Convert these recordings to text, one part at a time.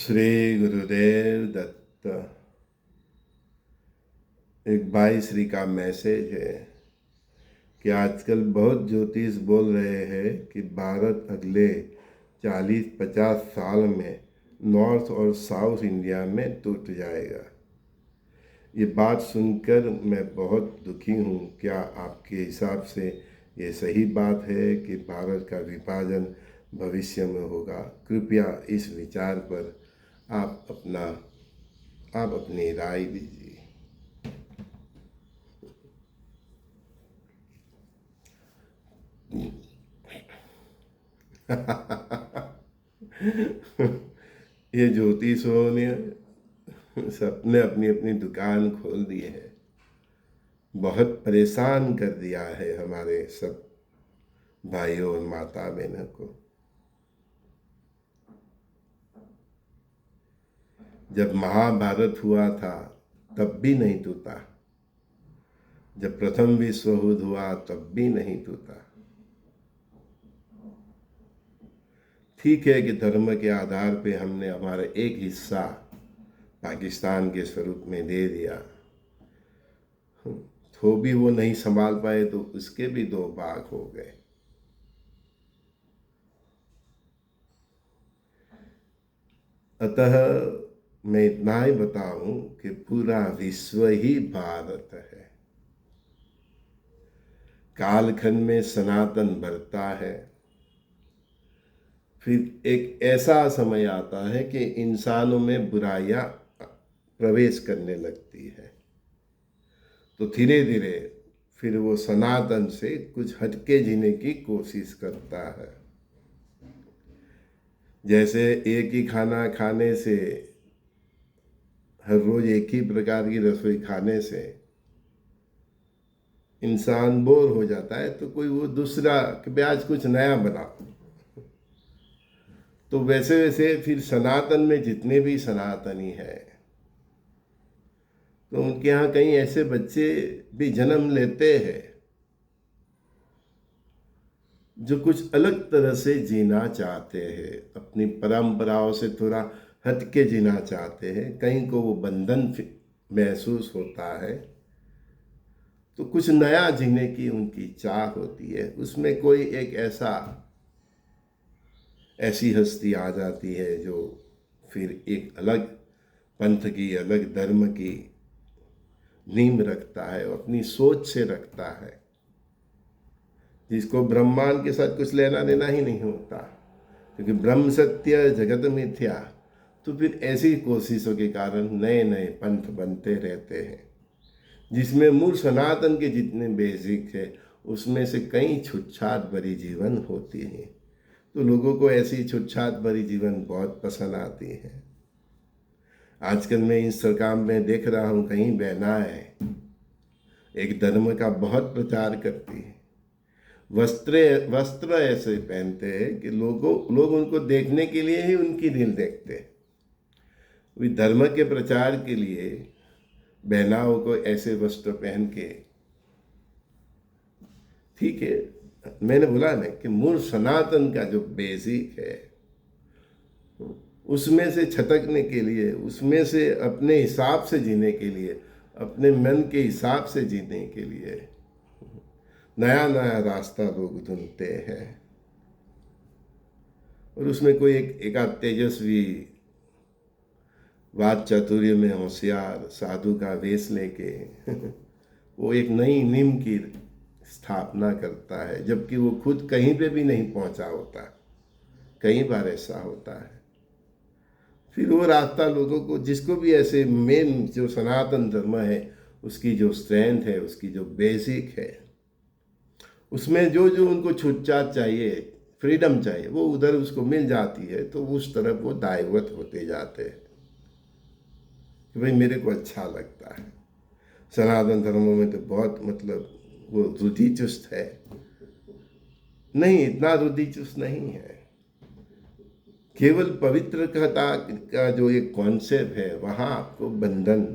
श्री गुरुदेव दत्त। एक भाई श्री का मैसेज है कि आजकल बहुत ज्योतिष बोल रहे हैं कि भारत अगले 40-50 साल में नॉर्थ और साउथ इंडिया में टूट जाएगा। ये बात सुनकर मैं बहुत दुखी हूँ। क्या आपके हिसाब से ये सही बात है कि भारत का विभाजन भविष्य में होगा? कृपया इस विचार पर आप अपनी राय दीजिए। ये ज्योतिषों ने सबने अपनी अपनी दुकान खोल दी है, बहुत परेशान कर दिया है हमारे सब भाइयों और माता बहनों को। जब महाभारत हुआ था तब भी नहीं टूटा, जब प्रथम विश्व युद्ध हुआ तब भी नहीं टूटा। ठीक है कि धर्म के आधार पे हमने हमारा एक हिस्सा पाकिस्तान के स्वरूप में दे दिया, तो भी वो नहीं संभाल पाए तो उसके भी दो भाग हो गए। अतः मैं इतना ही बताऊं कि पूरा विश्व ही भारत है। कालखंड में सनातन बढ़ता है, फिर एक ऐसा समय आता है कि इंसानों में बुराइयां प्रवेश करने लगती है, तो धीरे धीरे फिर वो सनातन से कुछ हटके जीने की कोशिश करता है। जैसे एक ही खाना खाने से, हर रोज एक ही प्रकार की रसोई खाने से इंसान बोर हो जाता है, तो कोई वो दूसरा कि आज कुछ नया बना। तो वैसे वैसे फिर सनातन में जितने भी सनातनी हैं, तो उनके यहाँ कहीं ऐसे बच्चे भी जन्म लेते हैं जो कुछ अलग तरह से जीना चाहते हैं, अपनी परंपराओं से थोड़ा हटके जीना चाहते हैं। कहीं को वो बंधन महसूस होता है, तो कुछ नया जीने की उनकी चाह होती है। उसमें कोई एक ऐसी हस्ती आ जाती है जो फिर एक अलग पंथ की, अलग धर्म की नींव रखता है, अपनी सोच से रखता है, जिसको ब्रह्मांड के साथ कुछ लेना देना ही नहीं होता, क्योंकि ब्रह्म सत्य जगत मिथ्या। तो फिर ऐसी कोशिशों के कारण नए नए पंथ बनते रहते हैं, जिसमें मूल सनातन के जितने बेसिक है उसमें से कई छुटछाट भरी जीवन होती है। तो लोगों को ऐसी छुटछाट भरी जीवन बहुत पसंद आती है। आजकल मैं इंस्टाग्राम में देख रहा हूँ, कहीं बहनाएं एक धर्म का बहुत प्रचार करती है। वस्त्र ऐसे पहनते हैं कि लोग उनको देखने के लिए ही उनकी रील देखते हैं। वे धर्म के प्रचार के लिए बहनाओं को ऐसे वस्त्र पहन के, ठीक है, मैंने बोला ना कि मूल सनातन का जो बेसिक है उसमें से छटकने के लिए, उसमें से अपने हिसाब से जीने के लिए, अपने मन के हिसाब से जीने के लिए नया नया रास्ता लोग ढूंढते हैं। और उसमें कोई एक तेजस्वी, वाद चातुर्य में होशियार साधु का वेश लेके वो एक नई नींव की स्थापना करता है, जबकि वो खुद कहीं पे भी नहीं पहुंचा होता। कई बार ऐसा होता है। फिर वो रास्ता लोगों को, जिसको भी ऐसे मेन जो सनातन धर्म है उसकी जो स्ट्रेंथ है, उसकी जो बेसिक है, उसमें जो जो उनको छूटछाट चाहिए, फ्रीडम चाहिए, वो उधर उसको मिल जाती है, तो उस तरफ वो डाइवर्ट होते जाते हैं कि भाई मेरे को अच्छा लगता है। सनातन धर्मों में तो बहुत वो रुचि चुस्त है। नहीं, इतना रुचि चुस्त नहीं है। केवल पवित्रता का जो एक कॉन्सेप्ट है, वहाँ आपको बंधन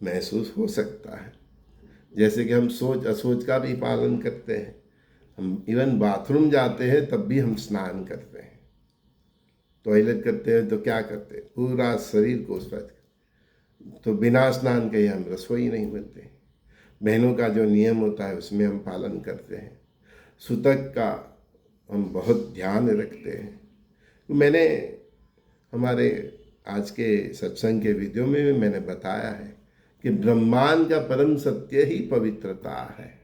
महसूस हो सकता है। जैसे कि हम सोच असोच का भी पालन करते हैं, हम इवन बाथरूम जाते हैं तब भी हम स्नान करते हैं। टॉयलेट करते हैं तो क्या करते हैं, पूरा शरीर को स्वच्छ। तो बिना स्नान के हम रसोई नहीं बनते। बहनों का जो नियम होता है उसमें हम पालन करते हैं। सूतक का हम बहुत ध्यान रखते हैं। तो मैंने हमारे आज के सत्संग के वीडियो में भी मैंने बताया है कि ब्रह्मांड का परम सत्य ही पवित्रता है।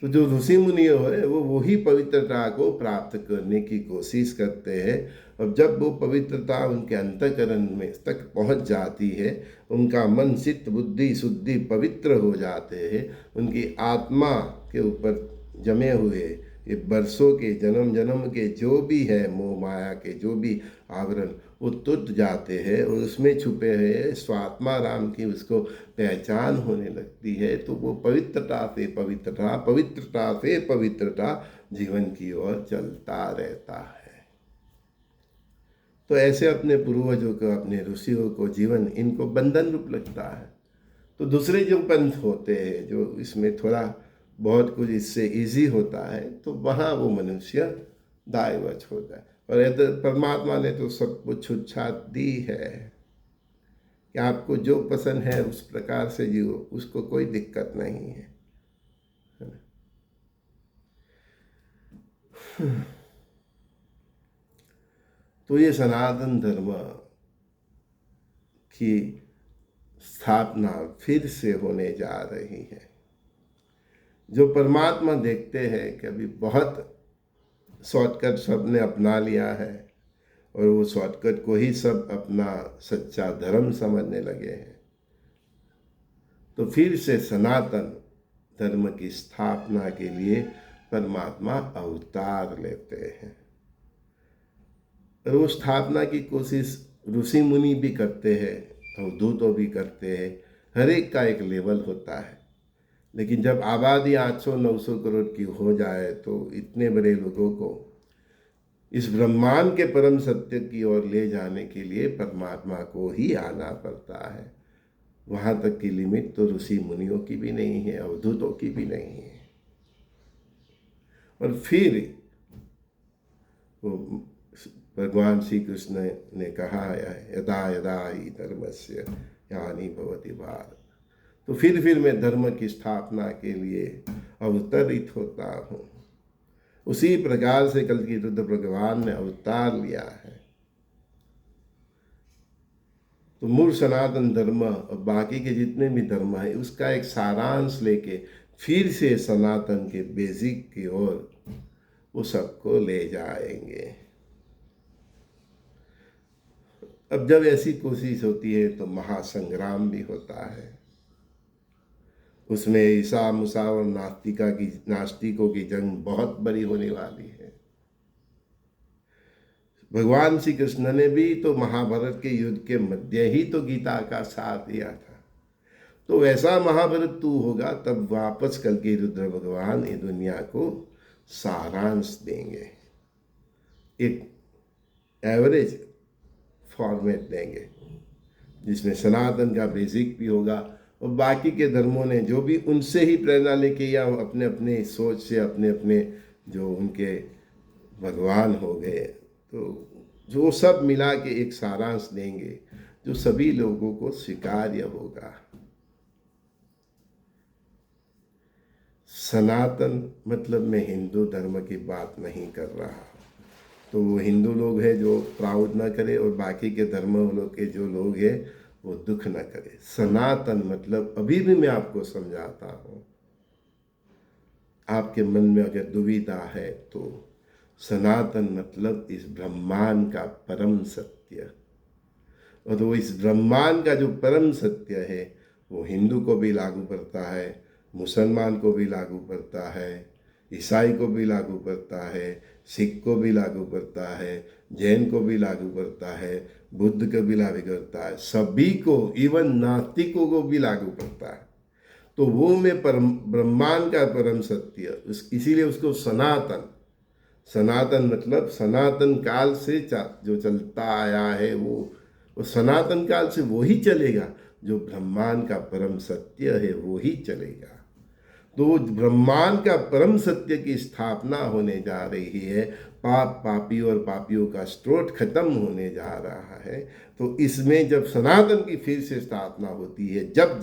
तो जो ऋषि मुनि है वो वही पवित्रता को प्राप्त करने की कोशिश करते हैं। और जब वो पवित्रता उनके अंतःकरण में तक पहुंच जाती है, उनका मन चित्त बुद्धि शुद्धि पवित्र हो जाते हैं, उनकी आत्मा के ऊपर जमे हुए ये बरसों के जन्म जन्म के जो भी है मोह माया के जो भी आवरण वो टूट जाते हैं और उसमें छुपे हुए स्वात्मा राम की उसको पहचान होने लगती है। तो वो पवित्रता से पवित्रता, पवित्रता से पवित्रता जीवन की ओर चलता रहता है। तो ऐसे अपने पूर्वजों को, अपने ऋषियों को जीवन इनको बंधन रूप लगता है। तो दूसरे जो पंथ होते हैं जो इसमें थोड़ा बहुत कुछ इससे इजी होता है, तो वहाँ वो मनुष्य दायवश होता है। और परमात्मा ने तो सब कुछ छूट दी है कि आपको जो पसंद है उस प्रकार से जियो, उसको कोई दिक्कत नहीं है। तो ये सनातन धर्म की स्थापना फिर से होने जा रही है। जो परमात्मा देखते हैं कि अभी बहुत शॉर्टकट सब ने अपना लिया है और वो शॉर्टकट को ही सब अपना सच्चा धर्म समझने लगे हैं, तो फिर से सनातन धर्म की स्थापना के लिए परमात्मा अवतार लेते हैं। और वो स्थापना की कोशिश ऋषि मुनि भी करते हैं, अवधूतों भी करते हैं। हर एक का एक लेवल होता है। लेकिन जब आबादी 800-900 करोड़ की हो जाए तो इतने बड़े लोगों को इस ब्रह्मांड के परम सत्य की ओर ले जाने के लिए परमात्मा को ही आना पड़ता है। वहाँ तक की लिमिट तो ऋषि मुनियों की भी नहीं है, अवधूतों की भी नहीं है। और फिर वो भगवान श्री कृष्ण ने कहा है, यदा यदा ही धर्मस्य ग्लानिर्भवति भवति भारत। तो फिर मैं धर्म की स्थापना के लिए अवतरित होता हूँ। उसी प्रकार से कल की रुद्र भगवान ने अवतार लिया है। तो मूल सनातन धर्म और बाकी के जितने भी धर्म है उसका एक सारांश लेके फिर से सनातन के बेसिक की ओर वो सबको ले जाएंगे। अब जब ऐसी कोशिश होती है तो महासंग्राम भी होता है। उसमें ईसा मूसा और नास्तिकों की जंग बहुत बड़ी होने वाली है। भगवान श्री कृष्ण ने भी तो महाभारत के युद्ध के मध्य ही तो गीता का साथ दिया था। तो वैसा महाभारत तू होगा तब वापस कल के रुद्र भगवान ये दुनिया को सारांश देंगे, एक एवरेज फॉर्मेट देंगे जिसमें सनातन का बेसिक भी होगा और बाकी के धर्मों ने जो भी उनसे ही प्रेरणा लेके या अपने अपने सोच से अपने अपने जो उनके भगवान हो गए तो जो सब मिला के एक सारांश देंगे जो सभी लोगों को स्वीकार्य होगा। सनातन मतलब मैं हिंदू धर्म की बात नहीं कर रहा। तो वो हिंदू लोग हैं जो प्राउड ना करे और बाकी के धर्म लोग के जो लोग हैं वो दुख न करे। सनातन मतलब अभी भी मैं आपको समझाता हूँ, आपके मन में अगर दुविधा है तो सनातन मतलब इस ब्रह्मांड का परम सत्य। और वो इस ब्रह्मांड का जो परम सत्य है वो हिंदू को भी लागू पड़ता है, मुसलमान को भी लागू पड़ता है, ईसाई को भी लागू पड़ता है, सिख को भी लागू पड़ता है, जैन को भी लागू पड़ता है, बुद्ध को भी लागू करता है, सभी को, इवन नास्तिकों को भी लागू पड़ता है। तो वो में परम ब्रह्मांड का परम सत्य, इसीलिए उसको सनातन, सनातन मतलब सनातन काल से जो चलता आया है वो सनातन काल से वो ही चलेगा। जो ब्रह्मांड का परम सत्य है वो ही चलेगा। तो ब्रह्मांड का परम सत्य की स्थापना होने जा रही है। पाप पापी और पापियों का स्रोत खत्म होने जा रहा है। तो इसमें जब सनातन की फिर से स्थापना होती है, जब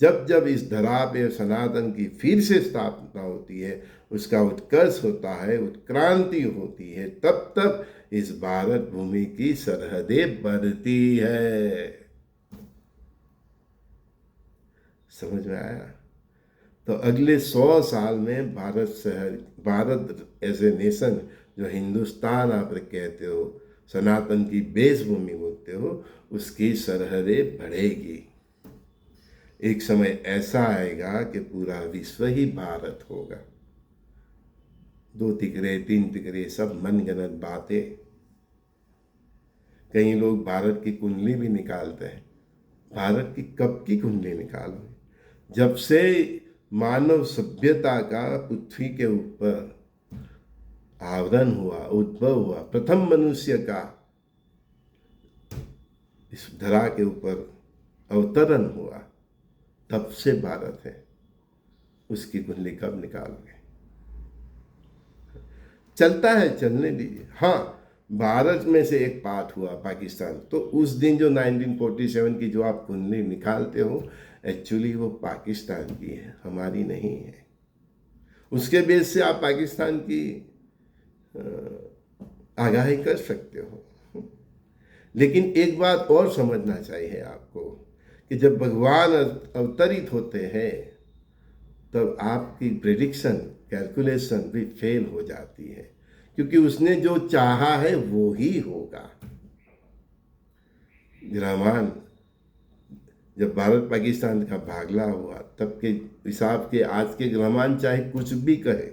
जब इस धरा पे सनातन की फिर से स्थापना होती है, उसका उत्कर्ष होता है, उत्क्रांति होती है, तब तब इस भारत भूमि की सरहदें बढ़ती है। समझ में आया? तो अगले 100 साल में भारत एज ए नेशन, जो हिंदुस्तान आप कहते हो, सनातन की बेस भूमि बोलते हो, उसकी सरहदें बढ़ेगी। एक समय ऐसा आएगा कि पूरा विश्व ही भारत होगा। 2 तिकरे 3 तिकरे सब मनगढ़ंत बातें। कई लोग भारत की कुंडली भी निकालते हैं। भारत की कब की कुंडली निकालो? जब से मानव सभ्यता का पृथ्वी के ऊपर आवरण हुआ, उद्भव हुआ, प्रथम मनुष्य का इस धरा के ऊपर अवतरण हुआ, तब से भारत है। उसकी कुंडली कब निकालोगे? चलता है, चलने दीजिए। हाँ, भारत में से एक पार्ट हुआ पाकिस्तान, तो उस दिन जो 1947 की जो आप कुंडली निकालते हो, एक्चुअली वो पाकिस्तान की है, हमारी नहीं है। उसके बेस से आप पाकिस्तान की आगाही कर सकते हो। लेकिन एक बात और समझना चाहिए आपको कि जब भगवान अवतरित होते हैं, तब आपकी प्रेडिक्शन, कैलकुलेशन भी फेल हो जाती है, क्योंकि उसने जो चाहा है वो ही होगा। ग्रामान जब भारत पाकिस्तान का भागला हुआ, तब के हिसाब के आज के ग्रामान चाहे कुछ भी कहे,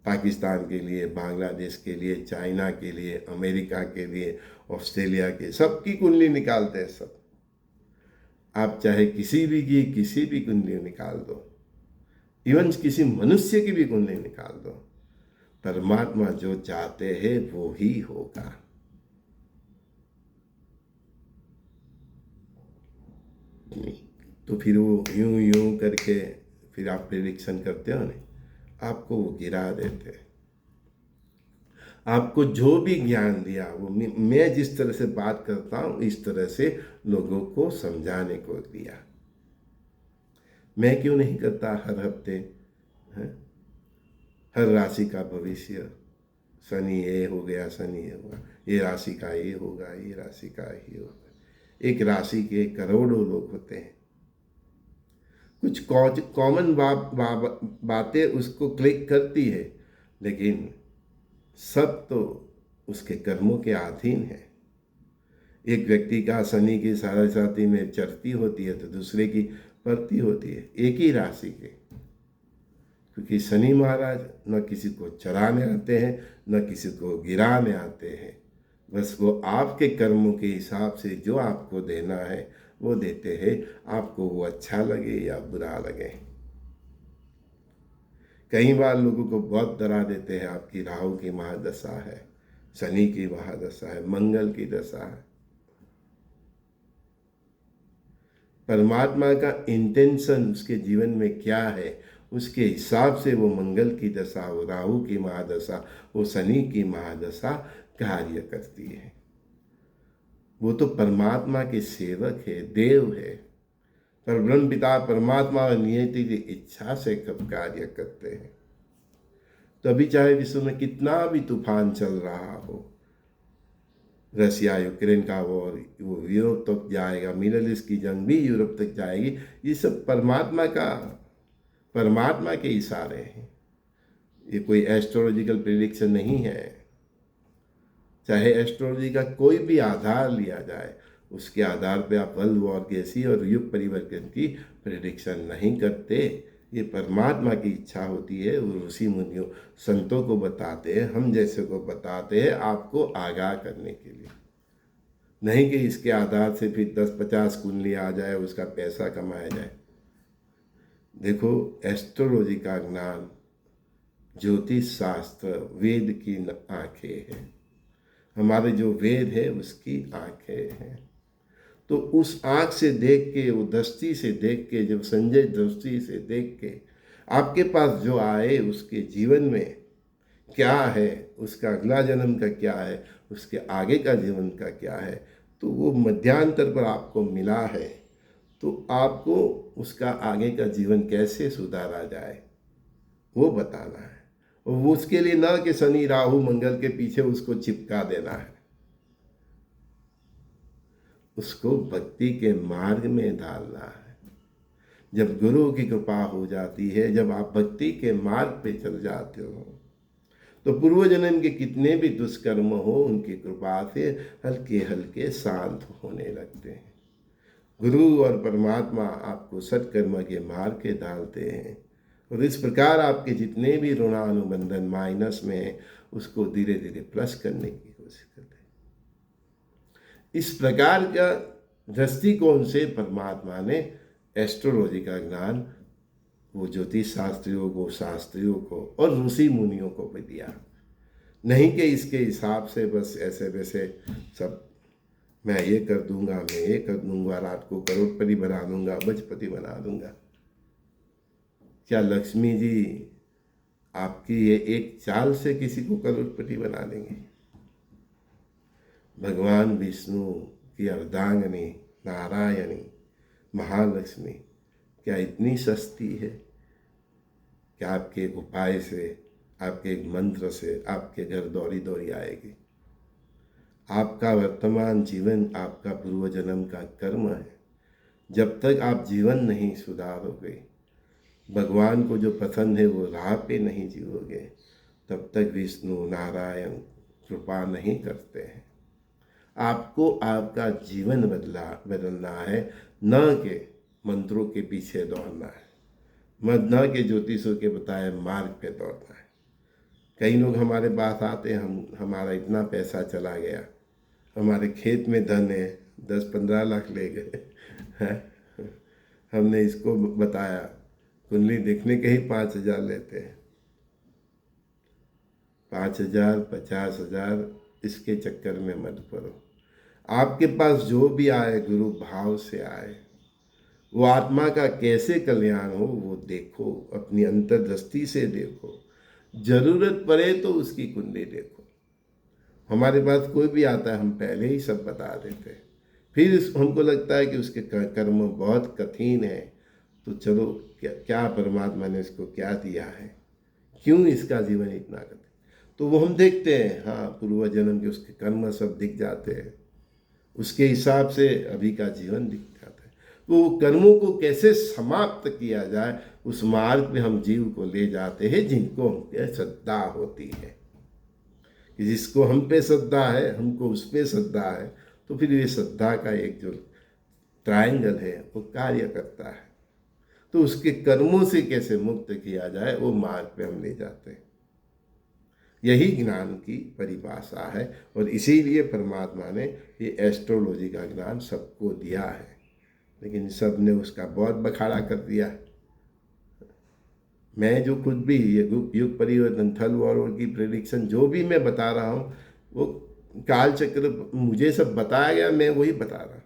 पाकिस्तान के लिए, बांग्लादेश के लिए, चाइना के लिए, अमेरिका के लिए, ऑस्ट्रेलिया के, सबकी कुंडली निकालते हैं सब। आप चाहे किसी भी कुंडली निकाल दो, इवन किसी मनुष्य की भी कुंडली निकाल दो, परमात्मा जो चाहते हैं वो ही होगा। तो फिर वो यूं यूं करके फिर आप प्रेडिक्शन करते हो नहीं, आपको वो गिरा देते हैं। आपको जो भी ज्ञान दिया वो मैं जिस तरह से बात करता हूँ, इस तरह से लोगों को समझाने को दिया। मैं क्यों नहीं करता हर हफ्ते हर राशि का भविष्य? शनि ये हो गया, शनि ये होगा, ये राशि का ये होगा, ये राशि का ये होगा। एक राशि के करोड़ों लोग होते हैं। कुछ कॉमन बातें उसको क्लिक करती है, लेकिन सब तो उसके कर्मों के अधीन है। एक व्यक्ति का शनि की साढ़े में चढ़ती होती है तो दूसरे की पड़ती होती है, एक ही राशि के। क्योंकि शनि महाराज न किसी को चढ़ाने आते हैं, न किसी को गिराने आते हैं। बस वो आपके कर्मों के हिसाब से जो आपको देना है वो देते हैं, आपको वो अच्छा लगे या बुरा लगे। कई बार लोगों को बहुत डरा देते हैं, आपकी राहु की महादशा है, शनि की महादशा है, मंगल की दशा है। परमात्मा का इंटेंशन उसके जीवन में क्या है, उसके हिसाब से वो मंगल की दशा, वो राहु की महादशा, वो शनि की महादशा कार्य करती है। वो तो परमात्मा के सेवक है, देव है। पर ब्रह्म पिता परमात्मा और नियति की इच्छा से कब कार्य करते हैं। तभी चाहे विश्व में कितना भी तूफान चल रहा हो, रशिया यूक्रेन का वॉर, वो यूरोप तक जाएगा, मिडल ईस्ट की जंग भी यूरोप तक जाएगी, ये सब परमात्मा के इशारे हैं। ये कोई एस्ट्रोलॉजिकल प्रेडिक्शन नहीं है। चाहे एस्ट्रोलॉजी का कोई भी आधार लिया जाए, उसके आधार पे आप वर्ल्ड वॉर जैसी और युग परिवर्तन की प्रेडिक्शन नहीं करते। ये परमात्मा की इच्छा होती है, वो ऋषि मुनियों संतों को बताते हैं, हम जैसे को बताते हैं, आपको आगाह करने के लिए। नहीं कि इसके आधार से फिर 10-50 कुंडली आ जाए, उसका पैसा कमाया जाए। देखो, एस्ट्रोलॉजी का ज्ञान, ज्योतिष शास्त्र, वेद की आंखें हैं। हमारे जो वेद है उसकी आंखें हैं। तो उस आँख से देख के, वो दृष्टि से देख के, जब संजय दृष्टि से देख के आपके पास जो आए उसके जीवन में क्या है, उसका अगला जन्म का क्या है, उसके आगे का जीवन का क्या है, तो वो मध्यांतर पर आपको मिला है, तो आपको उसका आगे का जीवन कैसे सुधारा जाए वो बताना है। और वो उसके लिए ना कि शनि राहु मंगल के पीछे उसको चिपका देना है, उसको भक्ति के मार्ग में डालना है। जब गुरु की कृपा हो जाती है, जब आप भक्ति के मार्ग पे चल जाते हो, तो पूर्व जन्म के कितने भी दुष्कर्म हो उनकी कृपा से हल्के हल्के शांत होने लगते हैं। गुरु और परमात्मा आपको सत्कर्म के मार्ग के डालते हैं, और इस प्रकार आपके जितने भी ऋणानुबंधन माइनस में है उसको धीरे धीरे प्लस करने की कोशिश करते हैं। इस प्रकार का दृष्टिकोण से परमात्मा ने एस्ट्रोलॉजी का ज्ञान वो ज्योतिष शास्त्रियों को और ऋषि मुनियों को भी दिया। नहीं कि इसके हिसाब से बस ऐसे वैसे सब मैं ये कर दूंगा, मैं ये कर दूंगा, रात को करोड़पति बना दूंगा, बजपति बना दूंगा। क्या लक्ष्मी जी आपकी ये एक चाल से किसी को करोड़पति बना देंगे? भगवान विष्णु की अर्धांगिनी नारायणी महालक्ष्मी क्या इतनी सस्ती है कि आपके एक उपाय से, आपके एक मंत्र से आपके घर दौड़ी दौड़ी आएगी? आपका वर्तमान जीवन आपका पूर्व जन्म का कर्म है। जब तक आप जीवन नहीं सुधारोगे, भगवान को जो पसंद है वो राह पे नहीं जीवोगे, तब तक विष्णु नारायण कृपा नहीं करते हैं। आपको आपका जीवन बदलना है, न कि मंत्रों के पीछे दौड़ना है, न कि ज्योतिषों के बताए मार्ग पे दौड़ना है। कई लोग हमारे पास आते हैं, हमारा इतना पैसा चला गया, हमारे खेत में धन है, 10-15 लाख ले गए हैं। हमने इसको बताया, कुंडली देखने के ही 5,000 लेते हैं। 5,000 50,000 इसके चक्कर में मत पड़ो। आपके पास जो भी आए गुरु भाव से आए, वो आत्मा का कैसे कल्याण हो वो देखो, अपनी अंतर्दृष्टि से देखो, जरूरत पड़े तो उसकी कुंडली देखो। हमारे पास कोई भी आता है हम पहले ही सब बता देते हैं, फिर हमको लगता है कि उसके कर्म बहुत कठिन है, तो चलो क्या परमात्मा ने इसको क्या दिया है, क्यों इसका जीवन इतना कठिन, तो वो हम देखते हैं। हाँ, पूर्व जन्म के उसके कर्म सब दिख जाते हैं, उसके हिसाब से अभी का जीवन दिख जाता है। तो कर्मों को कैसे समाप्त किया जाए उस मार्ग में हम जीव को ले जाते हैं, जिनको हम पे श्रद्धा होती है। कि जिसको हम पे श्रद्धा है, हमको उस पे श्रद्धा है, तो फिर ये श्रद्धा का एक जो ट्रायंगल है वो कार्य करता है। तो उसके कर्मों से कैसे मुक्त किया जाए वो मार्ग पे हम ले जाते हैं। यही ज्ञान की परिभाषा है, और इसीलिए परमात्मा ने ये एस्ट्रोलॉजी का ज्ञान सबको दिया है। लेकिन सब ने उसका बहुत बखाड़ा कर दिया। मैं जो खुद भी ये युग परिवर्तन, थल वॉर की प्रेडिक्शन जो भी मैं बता रहा हूँ, वो काल चक्र मुझे सब बताया गया, मैं वही बता रहा।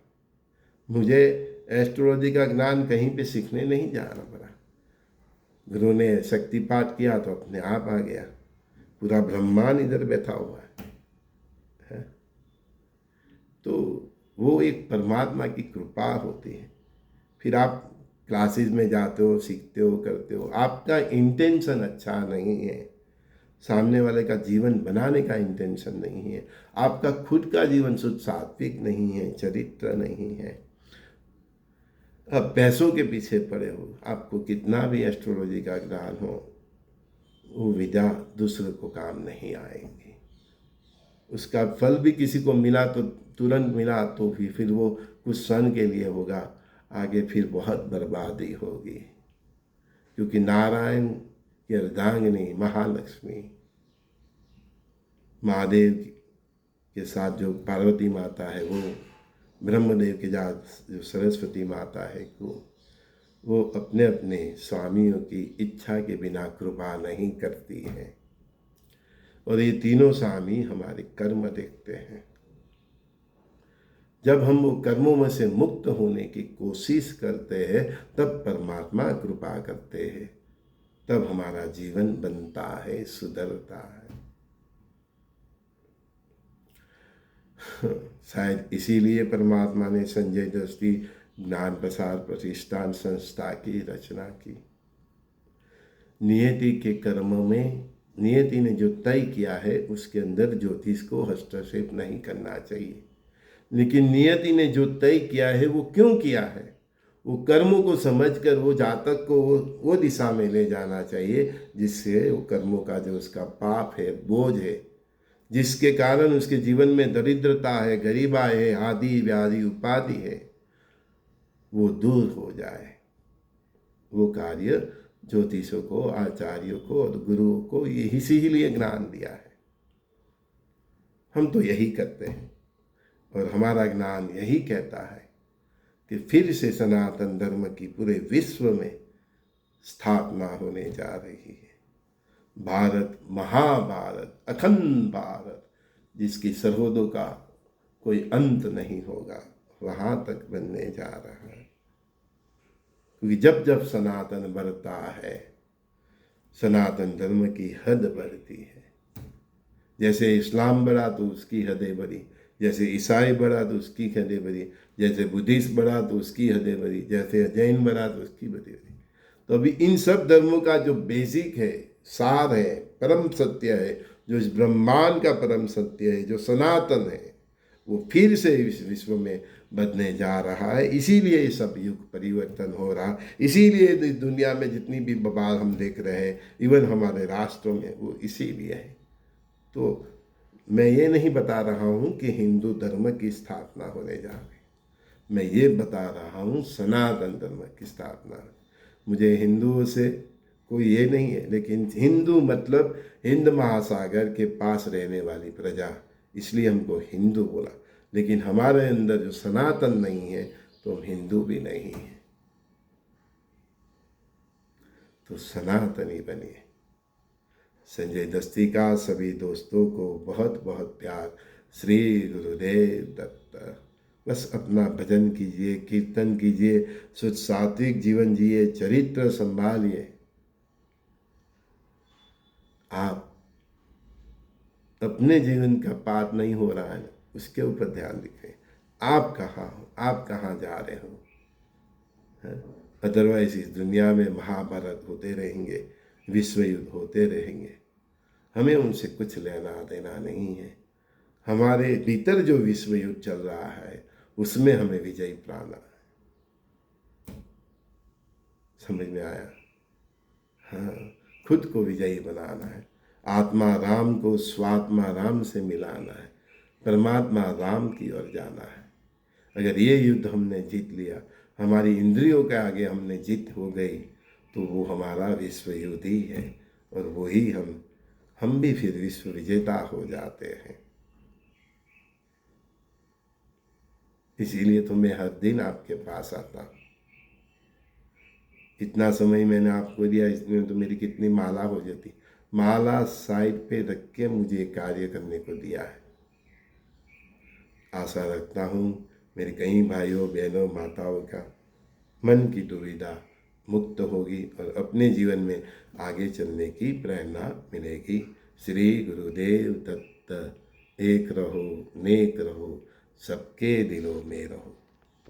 मुझे एस्ट्रोलॉजी का ज्ञान कहीं पे सीखने नहीं जाना पड़ा। गुरु ने शक्तिपात किया तो अपने आप आ गया, पूरा ब्रह्मांड इधर बैठा हुआ है। तो वो एक परमात्मा की कृपा होती है। फिर आप क्लासेस में जाते हो, सीखते हो, करते हो, आपका इंटेंशन अच्छा नहीं है, सामने वाले का जीवन बनाने का इंटेंशन नहीं है, आपका खुद का जीवन शुद्ध सात्विक नहीं है, चरित्र नहीं है, अब पैसों के पीछे पड़े हो, आपको कितना भी एस्ट्रोलॉजी का ज्ञान हो, वो विद्या दूसरे को काम नहीं आएगी। उसका फल भी किसी को मिला तो तुरंत मिला, तो फिर वो कुछ क्षण के लिए होगा, आगे फिर बहुत बर्बादी होगी। क्योंकि नारायण की अर्धांगिनी महालक्ष्मी, महादेव के साथ जो पार्वती माता है, वो ब्रह्मदेव के साथ जो सरस्वती माता है, वो अपने अपने स्वामियों की इच्छा के बिना कृपा नहीं करती है। और ये तीनों स्वामी हमारे कर्म देखते हैं। जब हम वो कर्मों में से मुक्त होने की कोशिश करते हैं तब परमात्मा कृपा करते हैं, तब हमारा जीवन बनता है, सुधरता है। शायद इसीलिए परमात्मा ने संजय दृष्टि ज्ञान प्रसार प्रतिष्ठान संस्था की रचना की। नियति के कर्म में नियति ने जो तय किया है उसके अंदर ज्योतिष को हस्तक्षेप नहीं करना चाहिए, लेकिन नियति ने जो तय किया है वो क्यों किया है, वो कर्मों को समझकर वो जातक को वो दिशा में ले जाना चाहिए जिससे वो कर्मों का जो उसका पाप है, बोझ है, जिसके कारण उसके जीवन में दरिद्रता है, गरीबाई है, आदि व्याधि उपाधि है, वो दूर हो जाए। वो कार्य ज्योतिषों को, आचार्यों को और गुरुओं को इसीलिए ज्ञान दिया है। हम तो यही करते हैं और हमारा ज्ञान यही कहता है कि फिर से सनातन धर्म की पूरे विश्व में स्थापना होने जा रही है। भारत महाभारत, अखंड भारत, जिसकी सरहदों का कोई अंत नहीं होगा, वहां तक बनने जा रहा है। क्योंकि जब जब सनातन बढ़ता है, सनातन धर्म की हद बढ़ती है। जैसे इस्लाम बढ़ा तो उसकी हदें बढ़ी, जैसे ईसाई बढ़ा तो उसकी हदें बढ़ी, जैसे बुद्धिस्ट बढ़ा तो उसकी हदें बढ़ी, जैसे जैन बढ़ा तो उसकी हदें बढ़ी। तो अभी इन सब धर्मों का जो बेसिक है, सार है, परम सत्य है, जो इस ब्रह्मांड का परम सत्य है, जो सनातन है, वो फिर से इस विश्व में बदलने जा रहा है। इसीलिए ये सब युग परिवर्तन हो रहा, इसीलिए दुनिया में जितनी भी बवाल हम देख रहे हैं, इवन हमारे राष्ट्रों में, वो इसीलिए है। तो मैं ये नहीं बता रहा हूँ कि हिंदू धर्म की स्थापना होने जा रही, मैं ये बता रहा हूँ सनातन धर्म की स्थापना। मुझे हिंदुओं से कोई ये नहीं है, लेकिन हिंदू मतलब हिंद महासागर के पास रहने वाली प्रजा, इसलिए हमको हिंदू बोला। लेकिन हमारे अंदर जो सनातन नहीं है तो हम हिंदू भी नहीं है। तो सनातनी बनिए। संजय दस्ती का सभी दोस्तों को बहुत बहुत प्यार। श्री गुरुदेव दत्त। बस अपना भजन कीजिए, कीर्तन कीजिए, शुद्ध सात्विक जीवन जिए, चरित्र संभालिए। आप अपने जीवन का पाप नहीं हो रहा है, उसके ऊपर ध्यान दीजिए। आप कहाँ हो, आप कहाँ जा रहे हो? अदरवाइज इस दुनिया में महाभारत होते रहेंगे, विश्व युद्ध होते रहेंगे, हमें उनसे कुछ लेना देना नहीं है। हमारे भीतर जो विश्व युद्ध चल रहा है उसमें हमें विजयी पाना है। समझ में आया? हाँ, खुद को विजयी बनाना है। आत्मा राम को स्वात्मा राम से मिलाना है, परमात्मा राम की ओर जाना है। अगर ये युद्ध हमने जीत लिया, हमारी इंद्रियों के आगे हमने जीत हो गई, तो वो हमारा विश्व युद्ध ही है और वही हम भी फिर विश्व विजेता हो जाते हैं। इसीलिए तो मैं हर दिन आपके पास आता हूँ। इतना समय मैंने आपको दिया, इसमें तो मेरी कितनी माला हो जाती। माला साइड पे रख के मुझे कार्य करने को दिया है। आशा रखता हूँ मेरे कई भाइयों बहनों माताओं का मन की दुविधा मुक्त होगी और अपने जीवन में आगे चलने की प्रेरणा मिलेगी। श्री गुरुदेव दत्त। एक रहो, नेक रहो, सबके दिलों में रहो।